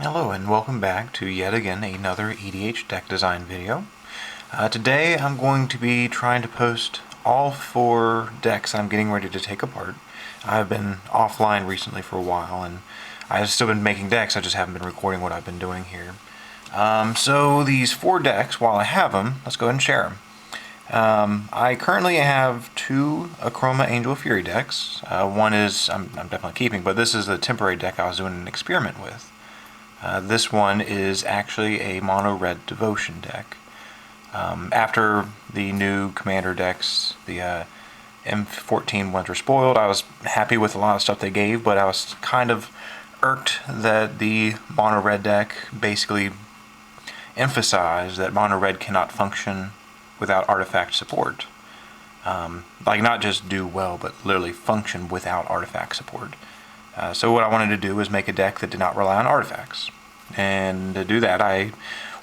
Hello and welcome back to yet again another EDH deck design video. Today I'm going to be trying to post all 4 decks I'm getting ready to take apart. I've been offline recently for a while and I've still been making decks, I just haven't been recording what I've been doing here. So these 4 decks, while I have them, let's go ahead and share them. I currently have 2 Akroma Angel Fury decks. One is I'm definitely keeping, but this is the temporary deck I was doing an experiment with. This one is actually a mono red devotion deck. After the new commander decks, the M14 ones were spoiled, I was happy with a lot of stuff they gave, but I was kind of irked that the mono red deck basically emphasized that mono red cannot function without artifact support. Like not just do well, but literally function without artifact support. So what I wanted to do was make a deck that did not rely on artifacts. And to do that, I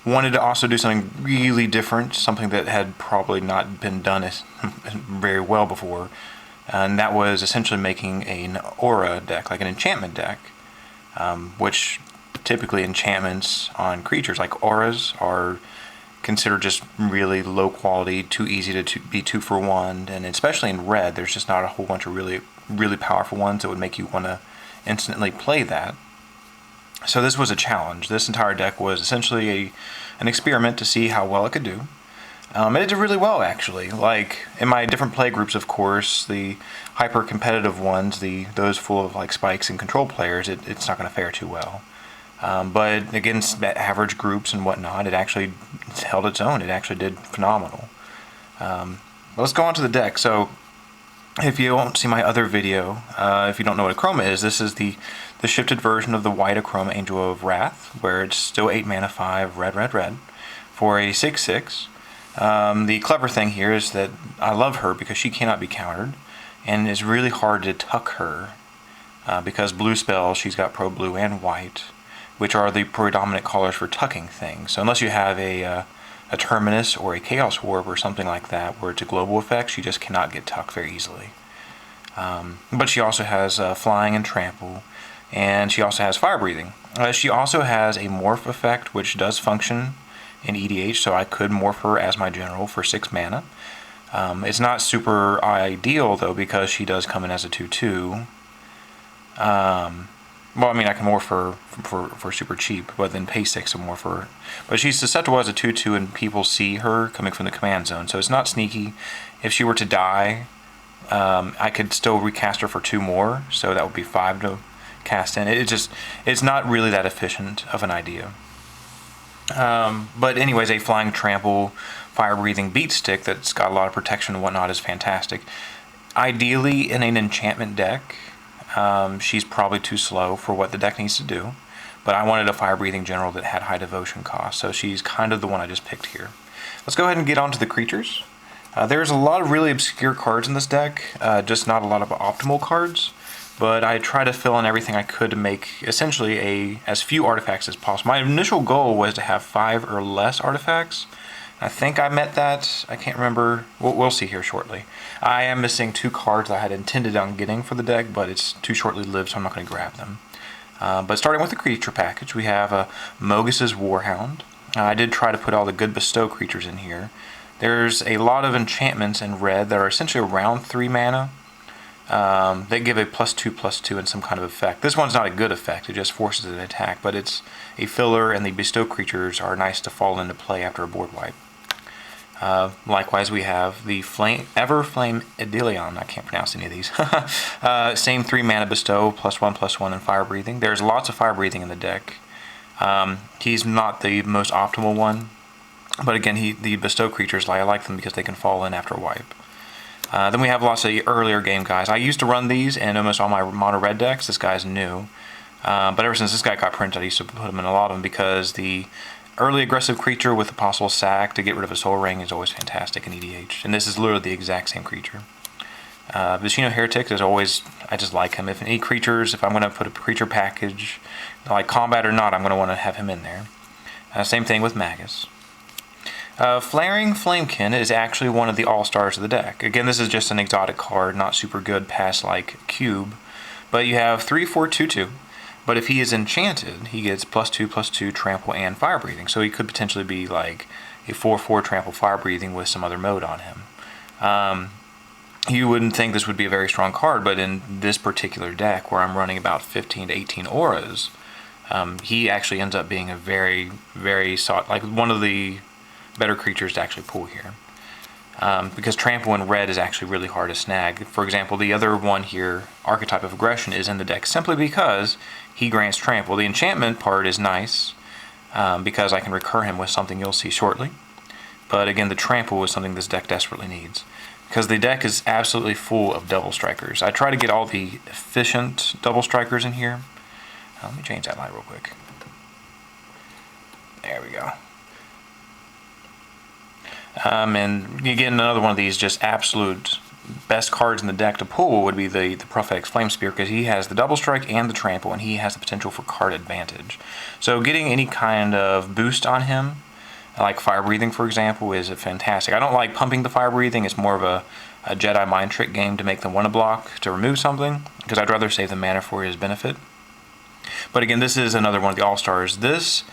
wanted to also do something really different, something that had probably not been done very well before. And that was essentially making an aura deck, like an enchantment deck, which typically enchantments on creatures like auras are considered just really low quality, too easy to be 2 for 1, and especially in red, there's just not a whole bunch of really powerful ones that would make you want to instantly play that. So this was a challenge. This entire deck was essentially an experiment to see how well it could do. And it did really well, actually. Like, in my different play groups, of course, the hyper-competitive ones, those full of like spikes and control players, it's not going to fare too well. But against average groups and whatnot, it actually held its own. It actually did phenomenal. Let's go on to the deck. So, if you won't see my other video, if you don't know what Akroma is, this is the shifted version of the white Akroma Angel of Wrath, where it's still 8 mana, 5, red, for a 6/6. The clever thing here is that I love her because she cannot be countered, and it's really hard to tuck her, because blue spells, she's got pro blue and white, which are the predominant colors for tucking things. So unless you have a Terminus or a Chaos Orb or something like that, where it's a global effect, she just cannot get tucked very easily. But she also has Flying and Trample, and she also has Fire Breathing. She also has a Morph effect, which does function in EDH, so I could morph her as my general for 6 mana. It's not super ideal, though, because she does come in as a 2/2. Well, I mean, I can morph her for super cheap, but then pay 6 to morph her. But she's susceptible as a 2/2, and people see her coming from the command zone, so it's not sneaky. If she were to die, I could still recast her for 2 more, so that would be 5 to cast in. It's not really that efficient of an idea. But anyways, a Flying Trample, Fire Breathing Beat Stick that's got a lot of protection and whatnot is fantastic. Ideally, in an enchantment deck, she's probably too slow for what the deck needs to do, but I wanted a Fire Breathing General that had high devotion cost, so she's kind of the one I just picked here. Let's go ahead and get on to the creatures. There's a lot of really obscure cards in this deck, just not a lot of optimal cards, but I try to fill in everything I could to make essentially as few artifacts as possible. My initial goal was to have 5 or less artifacts. I think I met that. I can't remember. We'll see here shortly. I am missing 2 cards that I had intended on getting for the deck, but it's too shortly lived, so I'm not going to grab them. But starting with the creature package, we have Mogis' Warhound. I did try to put all the good bestow creatures in here. There's a lot of enchantments in red that are essentially around 3 mana. They give a +2/+2 and some kind of effect. This one's not a good effect, it just forces an attack, but it's a filler, and the bestow creatures are nice to fall into play after a board wipe. Likewise, we have the Everflame Eidolon. I can't pronounce any of these. Same 3 mana bestow, +1/+1, and fire breathing. There's lots of fire breathing in the deck. He's not the most optimal one, but again, the bestow creatures, I like them because they can fall in after a wipe. Then we have lots of earlier game guys. I used to run these in almost all my mono red decks. This guy's new. But ever since this guy got printed, I used to put him in a lot of them because the early aggressive creature with a possible sack to get rid of a soul ring is always fantastic in EDH. And this is literally the exact same creature. Viashino Heretic is always, I just like him. If any creatures, if I'm going to put a creature package, like combat or not, I'm going to want to have him in there. Same thing with Magus. Flaring Flamekin is actually one of the all-stars of the deck. Again, this is just an exotic card, not super good past like Cube. But you have 3/4/2/2. But if he is enchanted, he gets +2/+2 trample and fire breathing. So he could potentially be like a 4/4 trample fire breathing with some other mode on him. You wouldn't think this would be a very strong card, but in this particular deck where I'm running about 15 to 18 auras, he actually ends up being a very, very like one of the better creatures to actually pull here. Because trample in red is actually really hard to snag. For example, the other one here, Archetype of Aggression, is in the deck simply because he grants trample. The enchantment part is nice because I can recur him with something you'll see shortly. But again, the trample is something this deck desperately needs, because the deck is absolutely full of double strikers. I try to get all the efficient double strikers in here. Let me change that light real quick. There we go. And you get another one of these just absolute best cards in the deck to pull would be the Prophetic Flamespeaker, because he has the double strike and the trample, and he has the potential for card advantage. So getting any kind of boost on him, like fire breathing for example, is fantastic. I don't like pumping the fire breathing. It's more of a Jedi mind trick game to make them want to block to remove something, because I'd rather save the mana for his benefit. But again, this is another one of the all-stars. This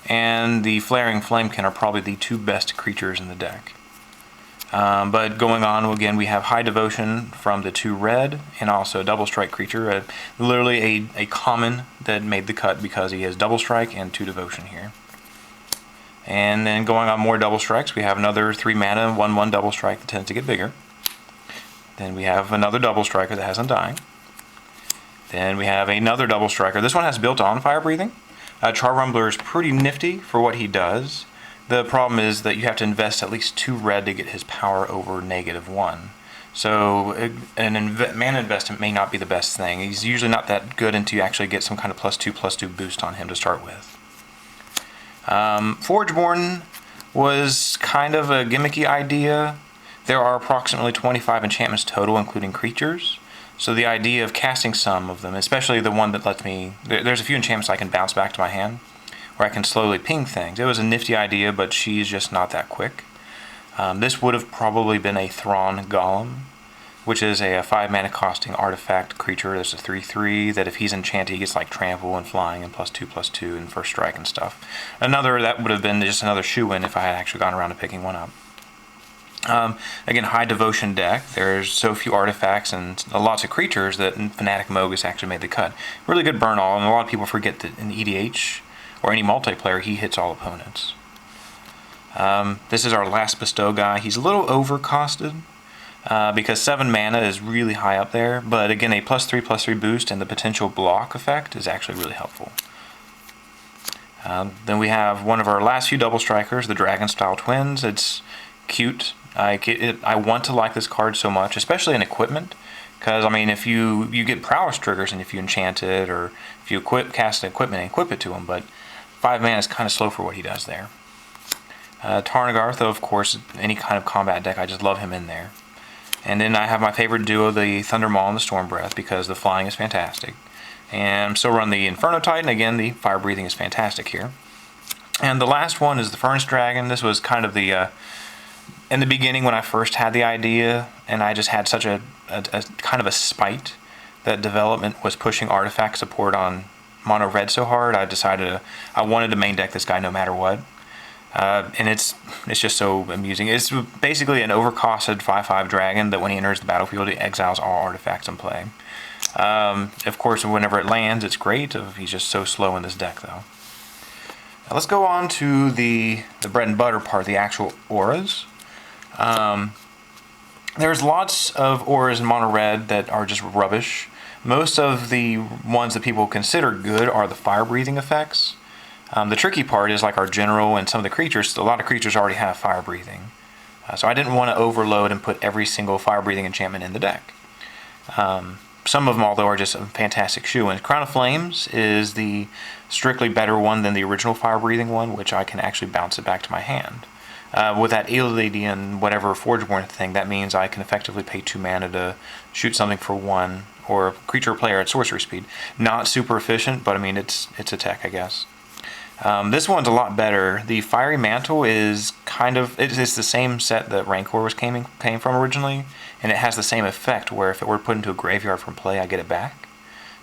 and the Flaring Flamekin are probably the two best creatures in the deck. But going on, again, we have High Devotion from the 2 red, and also a double strike creature, literally a common that made the cut because he has double strike and 2 devotion here. And then going on more double strikes, we have another 3 mana, 1/1 double strike that tends to get bigger. Then we have another double striker that has Undying. Then we have another double striker. This one has built-on fire breathing. Char-Rumbler is pretty nifty for what he does. The problem is that you have to invest at least 2 red to get his power over -1. So an mana investment may not be the best thing. He's usually not that good until you actually get some kind of +2/+2 boost on him to start with. Forgeborn was kind of a gimmicky idea. There are approximately 25 enchantments total, including creatures. So the idea of casting some of them, especially the one that lets me... There's a few enchantments I can bounce back to my hand, where I can slowly ping things. It was a nifty idea, but she's just not that quick. This would have probably been a Thran Golem, which is a 5 mana costing artifact creature. There's a 3/3 that if he's enchanted, he gets like trample and flying and +2/+2 and first strike and stuff. That would have been just another shoe-in if I had actually gone around to picking one up. Again, high devotion deck. There's so few artifacts and lots of creatures that Fanatic of Mogis actually made the cut. Really good burn all, and a lot of people forget that in EDH or any multiplayer, he hits all opponents. This is our last bestow guy. He's a little overcosted because 7 mana is really high up there, but again, a +3/+3 boost and the potential block effect is actually really helpful. Then we have one of our last few double strikers, the Dragon Style Twins. It's cute. I want to like this card so much, especially in equipment, because I mean, if you get prowess triggers and if you enchant it, or if you cast an equipment and equip it to him, but 5 mana is kind of slow for what he does there. Tahngarth, of course, any kind of combat deck, I just love him in there. And then I have my favorite duo, the Thundermaw and the Stormbreath, because the flying is fantastic. And I'm still running the Inferno Titan. Again, the fire breathing is fantastic here. And the last one is the Furnace Dragon. This was kind of the in the beginning when I first had the idea, and I just had such a kind of a spite that development was pushing artifact support on mono red so hard, I decided I wanted to main deck this guy no matter what. And it's just so amusing. It's basically an overcosted 5/5 dragon that when he enters the battlefield, he exiles all artifacts in play. Of course, whenever it lands, it's great. He's just so slow in this deck, though. Now let's go on to the bread and butter part, the actual auras. There's lots of auras in mono red that are just rubbish. Most of the ones that people consider good are the fire breathing effects. The tricky part is like our general and some of the creatures. A lot of creatures already have fire breathing, so I didn't want to overload and put every single fire breathing enchantment in the deck. Some of them, although, are just a fantastic shoe-in. Crown of Flames is the strictly better one than the original fire breathing one, which I can actually bounce it back to my hand. With that Eidolon whatever Forgeborn thing, that means I can effectively pay 2 mana to shoot something for 1, or a creature or player at sorcery speed. Not super efficient, but I mean it's a tech, I guess. This one's a lot better. The Fiery Mantle is it's the same set that Rancor came from originally, and it has the same effect where if it were put into a graveyard from play, I get it back.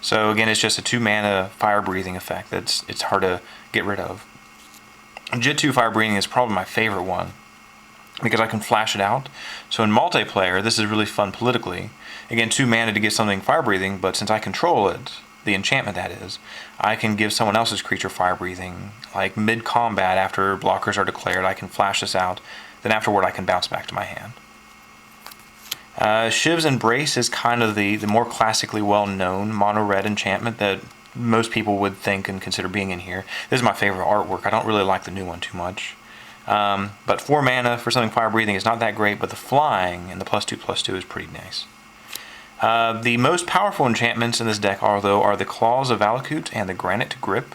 So again, it's just a 2 mana fire breathing effect it's hard to get rid of. Jit2 fire breathing is probably my favorite one because I can flash it out. So in multiplayer, this is really fun politically. Again, 2 mana to get something fire breathing, but since I control it, the enchantment that is, I can give someone else's creature fire breathing. Like mid-combat, after blockers are declared, I can flash this out. Then afterward, I can bounce back to my hand. Shiv's Embrace is kind of the more classically well-known mono-red enchantment that most people would think and consider being in here. This is my favorite artwork. I don't really like the new one too much. But 4 mana for something fire breathing is not that great, but the flying and the +2/+2 is pretty nice. The most powerful enchantments in this deck are the Claws of Valakut and the Granite Grip.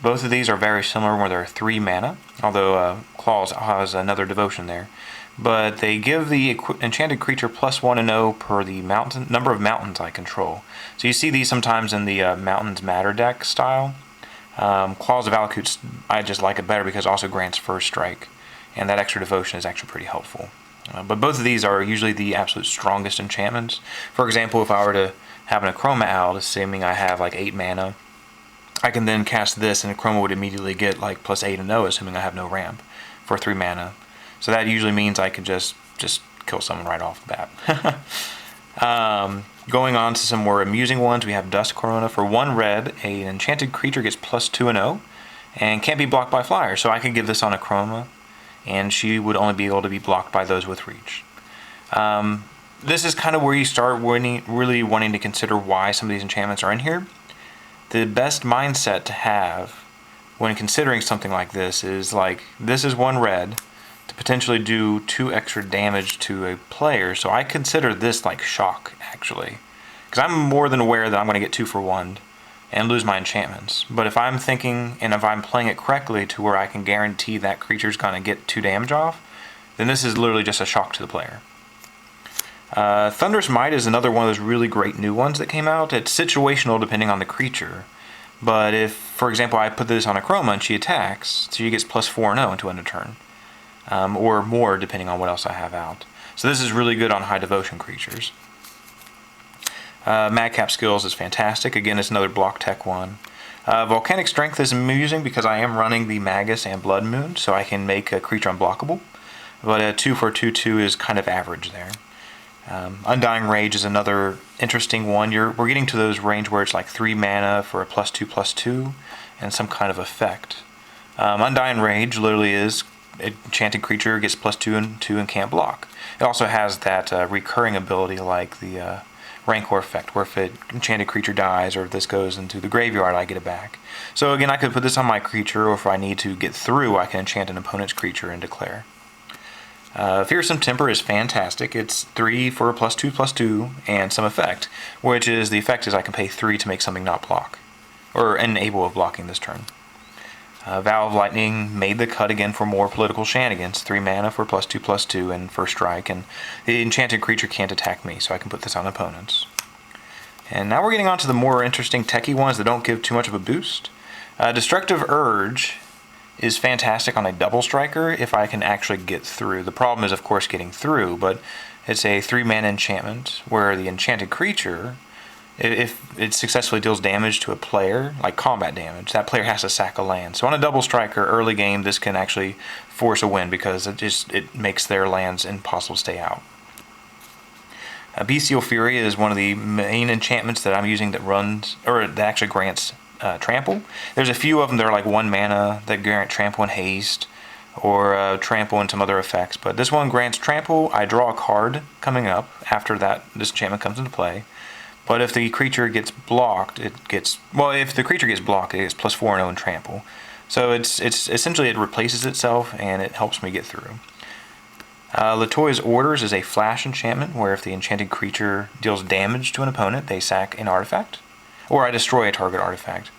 Both of these are very similar where they're 3 mana, although Claws has another devotion there. But they give the enchanted creature +1/+0 per the number of mountains I control. So you see these sometimes in the Mountains Matter deck style. Claws of Valakut, I just like it better because it also grants first strike, and that extra devotion is actually pretty helpful. But both of these are usually the absolute strongest enchantments. For example, if I were to have an Akroma out, assuming I have like 8 mana, I can then cast this and Akroma would immediately get like +8/+0, assuming I have no ramp, for 3 mana. So that usually means I can just kill someone right off the bat. Going on to some more amusing ones, we have Dust Corona. For 1 red, an enchanted creature gets +2/+0 and can't be blocked by flyers. So I could give this on Akroma, and she would only be able to be blocked by those with reach. This is kind of where you start really wanting to consider why some of these enchantments are in here. The best mindset to have when considering something like this is like, this is 1 red to potentially do 2 extra damage to a player, so I consider this like shock, actually. Because I'm more than aware that I'm going to get 2 for 1 and lose my enchantments. But if I'm thinking, and if I'm playing it correctly to where I can guarantee that creature's going to get 2 damage off, then this is literally just a shock to the player. Thunderous Might is another one of those really great new ones that came out. It's situational depending on the creature. But if, for example, I put this on Akroma and she attacks, she gets +4/+0 into end of turn. Or more depending on what else I have out. So this is really good on high devotion creatures. Madcap Skills is fantastic. Again, it's another block tech one. Volcanic Strength is amusing because I am running the Magus and Blood Moon, so I can make a creature unblockable. But a 2 for 2/2 is kind of average there. Undying Rage is another interesting one. We're getting to those range where it's like 3 mana for a +2/+2 and some kind of effect. Undying Rage literally is enchanted creature gets +2/+2 and can't block. It also has that recurring ability like the Rancor effect, where if an enchanted creature dies or if this goes into the graveyard, I get it back. So again, I could put this on my creature, or if I need to get through, I can enchant an opponent's creature and declare. Fearsome Temper is fantastic. It's 3 for a +2/+2 and some effect, which is the effect is I can pay 3 to make something not block, or incapable of blocking this turn. Vow of Lightning made the cut again for more political shenanigans. 3 mana for +2/+2 and first strike, and the enchanted creature can't attack me, so I can put this on opponents. And now we're getting on to the more interesting techie ones that don't give too much of a boost. Destructive Urge is fantastic on a double striker if I can actually get through. The problem is, of course, getting through, but it's a 3 mana enchantment where the enchanted creature, if it successfully deals damage to a player, like combat damage, that player has to sack a land. So on a double striker early game, this can actually force a win because it makes their lands impossible to stay out. Bestial Fury is one of the main enchantments that I'm using that actually grants trample. There's a few of them that are like 1 mana that grant trample and haste, or trample and some other effects. But this one grants trample. I draw a card coming up after this enchantment comes into play. But if the creature gets blocked, if the creature gets blocked, it gets +4/+0 in trample. So it's essentially it replaces itself and it helps me get through. Latoya's Orders is a flash enchantment where if the enchanted creature deals damage to an opponent, they sack an artifact, or I destroy a target artifact.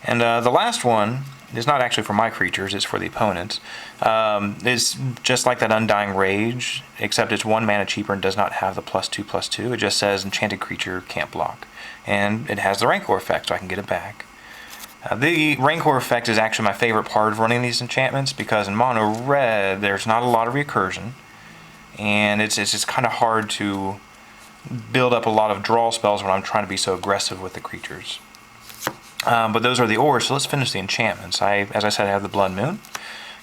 And the last one is not actually for my creatures, it's for the opponents. It's just like that Undying Rage, except it's 1 mana cheaper and does not have the +2/+2. It just says enchanted creature can't block. And it has the Rancor effect, so I can get it back. The Rancor effect is actually my favorite part of running these enchantments, because in mono red, there's not a lot of recursion. And it's just kind of hard to build up a lot of draw spells when I'm trying to be so aggressive with the creatures. But those are the ores, so let's finish the enchantments. As I said, I have the Blood Moon.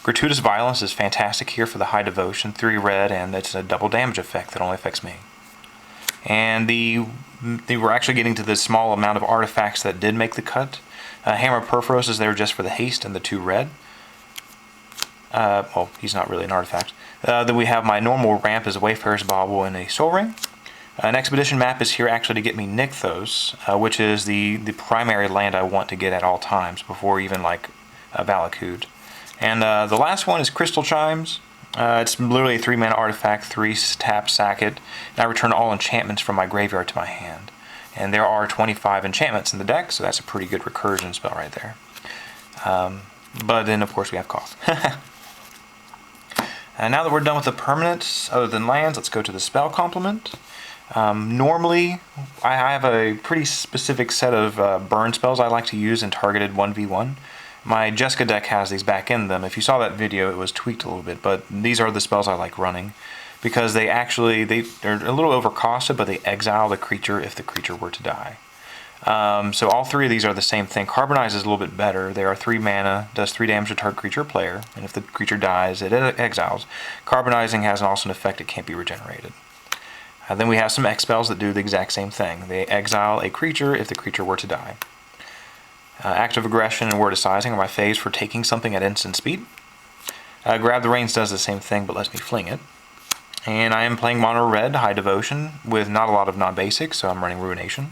Gratuitous Violence is fantastic here for the high devotion, 3 red, and it's a double damage effect that only affects me. And we're actually getting to this small amount of artifacts that did make the cut. Hammer of Purphoros is there just for the haste and the 2 red. Well, he's not really an artifact. Then we have my normal ramp as a Wayfarer's Bauble and a Soul Ring. An Expedition map is here actually to get me Nykthos, which is the primary land I want to get at all times before even like Valakut. And the last one is Crystal Chimes. It's literally a 3 mana artifact, 3 tap, sack it, and I return all enchantments from my graveyard to my hand. And there are 25 enchantments in the deck, so that's a pretty good recursion spell right there. But then of course we have Cough. And now that we're done with the permanents, other than lands, let's go to the spell complement. Normally, I have a pretty specific set of burn spells I like to use in targeted 1v1. My Jessica deck has these back in them. If you saw that video, it was tweaked a little bit, but these are the spells I like running because they're a little overcosted, but they exile the creature if the creature were to die. So all 3 of these are the same thing. Carbonize is a little bit better. They are 3 mana, does 3 damage to target creature or player, and if the creature dies, it exiles. Carbonizing has also an effect, it can't be regenerated. Then we have some X spells that do the exact same thing. They exile a creature if the creature were to die. Act of Aggression and Word of Sizing are my faves for taking something at instant speed. Grab the Reins does the same thing, but lets me fling it. And I am playing mono red, high devotion, with not a lot of non-basics, so I'm running Ruination.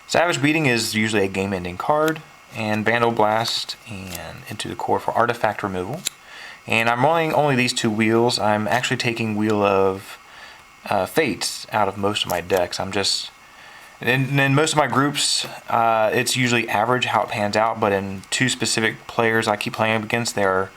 Savage Beating is usually a game-ending card, and Vandal Blast and Into the Core for artifact removal. And I'm running only these 2 wheels. I'm actually taking Wheel of Fates out of most of my decks. In most of my groups, it's usually average how it pans out, but in 2 specific players I keep playing against, they're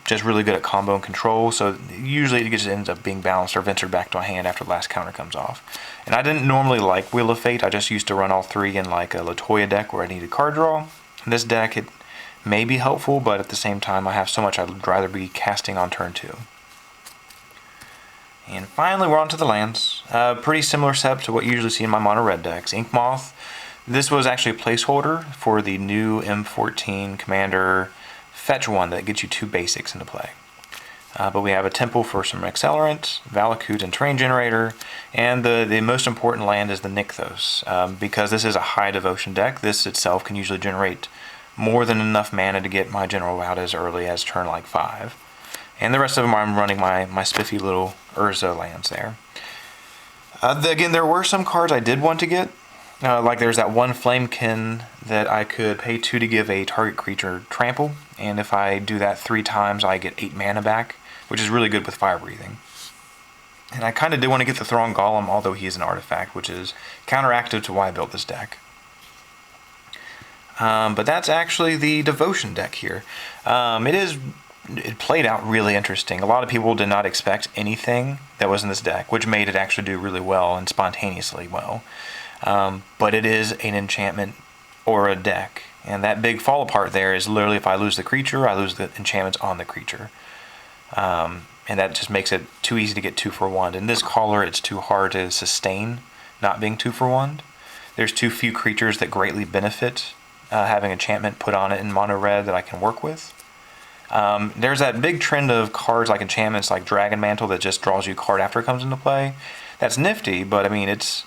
just really good at combo and control, so usually it just ends up being balanced or ventured back to my hand after the last counter comes off. And I didn't normally like Wheel of Fate, I just used to run all 3 in like a Latoya deck where I needed card draw. In this deck, it may be helpful, but at the same time I have so much I'd rather be casting on turn 2. And finally, we're on to the lands. Pretty similar setup to what you usually see in my mono red decks. Inkmoth. This was actually a placeholder for the new M14 Commander fetch one that gets you 2 basics into play. But we have a Temple for some Accelerant, Valakut and Terrain Generator, and the most important land is the Nykthos. Because this is a high devotion deck, this itself can usually generate more than enough mana to get my General out as early as turn like 5. And the rest of them I'm running my spiffy little Urza lands there. Again, there were some cards I did want to get. Like there's that one Flamekin that I could pay 2 to give a target creature trample. And if I do that 3 times, I get 8 mana back, which is really good with Fire Breathing. And I kind of did want to get the Thran Golem, although he is an artifact, which is counteractive to why I built this deck. But that's actually the devotion deck here. It played out really interesting. A lot of people did not expect anything that was in this deck, which made it actually do really well and spontaneously well. But it is an enchantment or a deck, and that big fall apart there is literally if I lose the creature, I lose the enchantments on the creature. And that just makes it too easy to get 2 for 1. In this color, it's too hard to sustain not being 2 for 1. There's too few creatures that greatly benefit having enchantment put on it in mono red that I can work with. There's that big trend of cards like enchantments like Dragon Mantle that just draws you a card after it comes into play. That's nifty, but I mean it's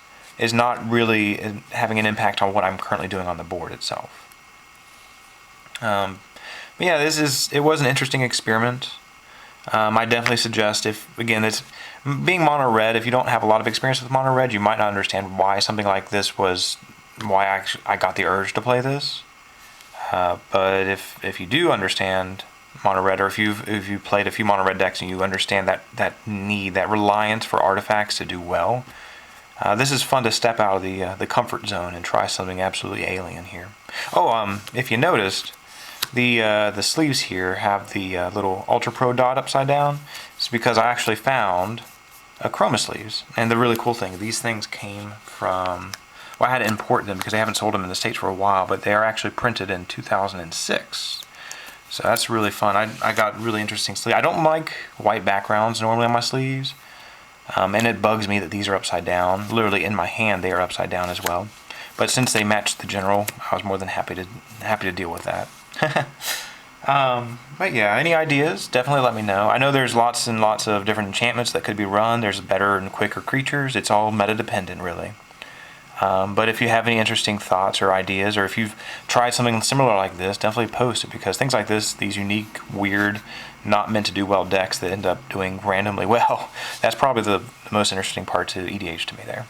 not really having an impact on what I'm currently doing on the board itself. But yeah, it was an interesting experiment. I definitely suggest it's being mono red. If you don't have a lot of experience with mono red, you might not understand why something like this was why I got the urge to play this. But if you do understand mono red, or if you've played a few mono red decks and you understand that need, that reliance for artifacts to do well, this is fun to step out of the comfort zone and try something absolutely alien here. Oh, if you noticed, the sleeves here have the little Ultra Pro dot upside down. It's because I actually found Akroma sleeves, and the really cool thing, these things came from. Well, I had to import them because they haven't sold them in the States for a while, but they are actually printed in 2006. So that's really fun. I got really interesting sleeves. I don't like white backgrounds normally on my sleeves. And it bugs me that these are upside down. Literally in my hand they are upside down as well. But since they matched the general, I was more than happy to deal with that. But yeah, any ideas? Definitely let me know. I know there's lots and lots of different enchantments that could be run. There's better and quicker creatures. It's all meta dependent, really. But if you have any interesting thoughts or ideas, or if you've tried something similar like this, definitely post it, because things like this, these unique, weird, not meant to do well decks that end up doing randomly well, that's probably the most interesting part to EDH to me there.